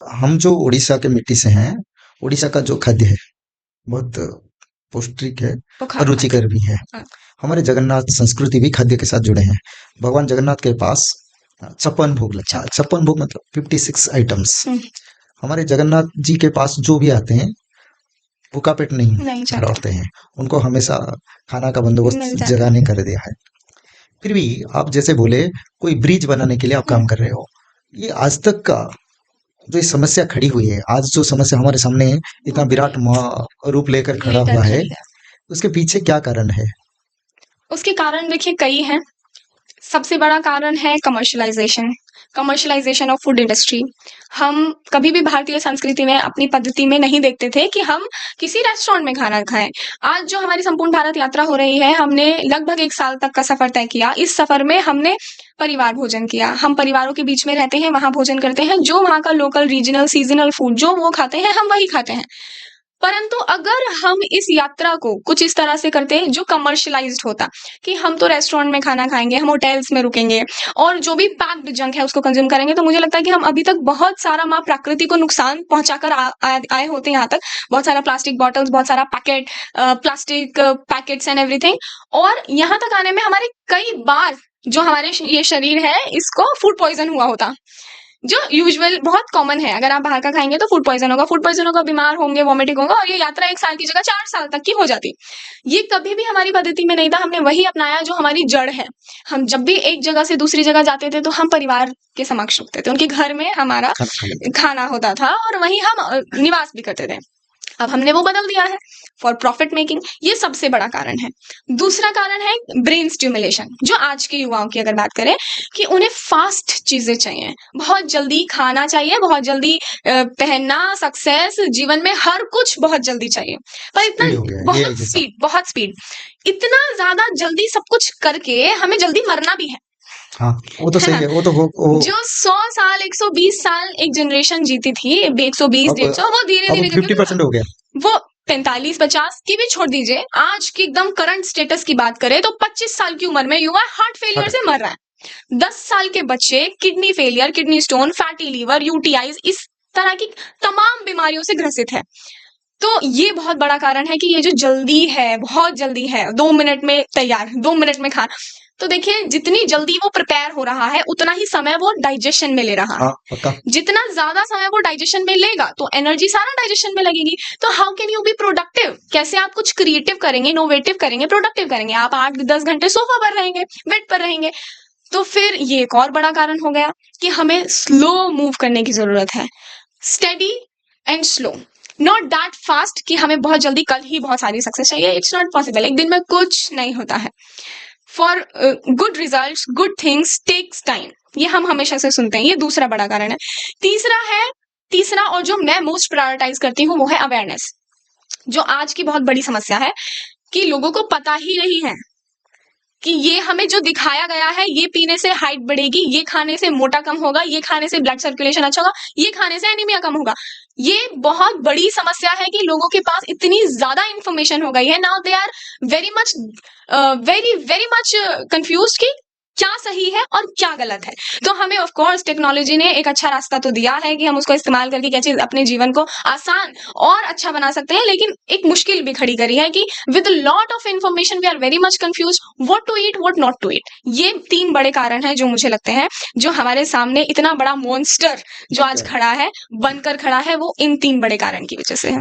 हम जो उड़ीसा के मिट्टी से हैं, उड़ीसा का जो खाद्य है बहुत पौष्टिक है वो और खाना रुचिकर भी है। हाँ, हमारे जगन्नाथ संस्कृति भी खाद्य के साथ जुड़े हैं। भगवान जगन्नाथ के पास 56 भोग लगता अच्छा। है। 56 भोग मतलब 56 आइटम्स। हम्म, हमारे जगन्नाथ जी के पास जो भी आते हैं भूखा पेट नहीं नहीं जाते, लौटते हैं। उनको हमेशा खाना का बंदोबस्त मिल जाता जगह है। ने कर दिया है। फिर भी आप जैसे बोले कोई ब्रिज बनाने के लिए आप हम्म, काम कर रहे हो। ये आज तक का जो ये समस्या खड़ी हुई है, आज जो समस्या हमारे सामने इतना वो विराट रूप लेकर खड़ा लेकर हुआ है, खड़ी है। उसके पीछे क्या कारण है? उसके कारण देखिए कई हैं। सबसे बड़ा कारण है commercialisation, commercialisation of food industry. हम कभी भी भारतीय संस्कृति में अपनी पद्धति में नहीं देखते थे कि हम किसी रेस्टोरेंट में खाना खाएं। आज जो हमारी संपूर्ण भारत यात्रा हो रही है, हमने लगभग 1 साल तक का सफर तय किया। इस सफर में हमने परिवार भोजन किया। हम परिवारों के बीच में रहते हैं, वहां भोजन करते हैं, जो वहां का लोकल रीजनल सीजनल फूड जो वो खाते हैं हम वही खाते हैं। परंतु अगर हम इस यात्रा को कुछ इस तरह से करते हैं जो कमर्शलाइज्ड होता, कि हम तो रेस्टोरेंट में खाना खाएंगे, हम होटल्स में रुकेंगे और जो भी पैक्ड जंक है उसको कंज्यूम करेंगे, तो मुझे लगता है कि हम अभी तक बहुत सारा माँ प्रकृति को नुकसान पहुंचाकर आए होते हैं यहाँ तक। बहुत सारा प्लास्टिक बॉटल्स, बहुत सारा packet, plastic packets and everything. और यहाँ तक आने में हमारे कई बार जो हमारे ये शरीर है इसको फूड पॉइजन हुआ होता, जो यूजुअल बहुत कॉमन है। अगर आप बाहर का खाएंगे तो फूड पॉइजन होगा, फूड पॉइजन होगा, बीमार होंगे, वॉमिटिंग होगा, और ये यात्रा 1 साल की जगह 4 साल तक की हो जाती। ये कभी भी हमारी पद्धति में नहीं था। हमने वही अपनाया जो हमारी जड़ है। हम जब भी एक जगह से दूसरी जगह जाते थे तो हम परिवार के समक्ष रुकते थे, उनके घर में हमारा खाना खा लेते खाना होता था और वहीं हम निवास भी करते थे। अब हमने वो बदल दिया है फॉर प्रॉफिट मेकिंग। ये सबसे बड़ा कारण है। दूसरा कारण है ब्रेन स्टिमुलेशन, जो आज के युवाओं की अगर बात करें कि उन्हें फास्ट चीजें चाहिए, बहुत जल्दी खाना चाहिए, बहुत जल्दी पहनना, सक्सेस, जीवन में हर कुछ बहुत जल्दी चाहिए। पर इतना स्पीड हो गया है, एआई जैसा। बहुत स्पीड, इतना ज्यादा जल्दी सब कुछ करके हमें जल्दी मरना भी हाँ, वो तो है सही ना? है। वो तो वो जो 100 साल 120 साल एक जनरेशन जीती थी, 120 अब 150, वो धीरे अब धीरे करके 50% हो गया। वो 45 50 की भी छोड़ दीजिए। आज की एकदम करंट स्टेटस की बात करें तो 25 साल की उम्र में युवा हार्ट फेलियर हट से मर रहा है। 10 साल के बच्चे kidney failure, kidney stone, fatty liver, UTIs, इस तरह की तमाम बीमारियों से ग्रसित है। तो ये बहुत बड़ा कारण है कि ये जो जल्दी है, बहुत जल्दी है, 2 मिनट में तैयार, 2 मिनट में खाना। तो देखिए जितनी जल्दी वो प्रिपेयर हो रहा है उतना ही समय वो डाइजेशन में ले रहा है। हाँ, पक्का। जितना ज्यादा समय वो डाइजेशन में लेगा तो एनर्जी सारा डाइजेशन में लगेगी। तो how can you be productive? कैसे आप कुछ क्रिएटिव करेंगे, इनोवेटिव करेंगे, प्रोडक्टिव करेंगे? आप 8 10 घंटे सोफा पर रहेंगे, बेड पर रहेंगे। तो फिर ये एक और बड़ा कारण हो गया कि हमें स्लो मूव करने की जरूरत है। Steady and slow, not that fast कि हमें बहुत जल्दी कल ही बहुत सारी सक्सेस चाहिए। इट्स नॉट पॉसिबल, एक दिन में कुछ नहीं होता है। For good results, good things takes time, ये हम हमेशा से सुनते हैं। ये दूसरा बड़ा कारण है। तीसरा है, तीसरा और जो मैं मोस्ट प्रायोरिटाइज करती हूँ वो है अवेयरनेस, जो आज की बहुत बड़ी समस्या है कि लोगों को पता ही नहीं है कि ये हमें जो दिखाया गया है, ये पीने से हाइट बढ़ेगी, ये खाने से मोटा कम होगा, ये खाने से ब्लड सर्कुलेशन अच्छा होगा, ये खाने से एनीमिया कम होगा। ये बहुत बड़ी समस्या है कि लोगों के पास इतनी ज्यादा इंफॉर्मेशन हो गई है। Now they are very much very very much confuse कि क्या सही है और क्या गलत है। तो हमें ऑफ कोर्स टेक्नोलॉजी ने एक अच्छा रास्ता तो दिया है कि हम उसको इस्तेमाल करके कैसे अपने जीवन को आसान और अच्छा बना सकते हैं, लेकिन एक मुश्किल भी खड़ी करी है कि with lot of information we are very much confuse what to eat what not to eat. ये 3 बड़े कारण हैं जो मुझे लगते हैं, जो हमारे सामने इतना बड़ा मॉन्स्टर जो आज खड़ा है, बनकर खड़ा है, वो इन 3 बड़े कारण की वजह से है।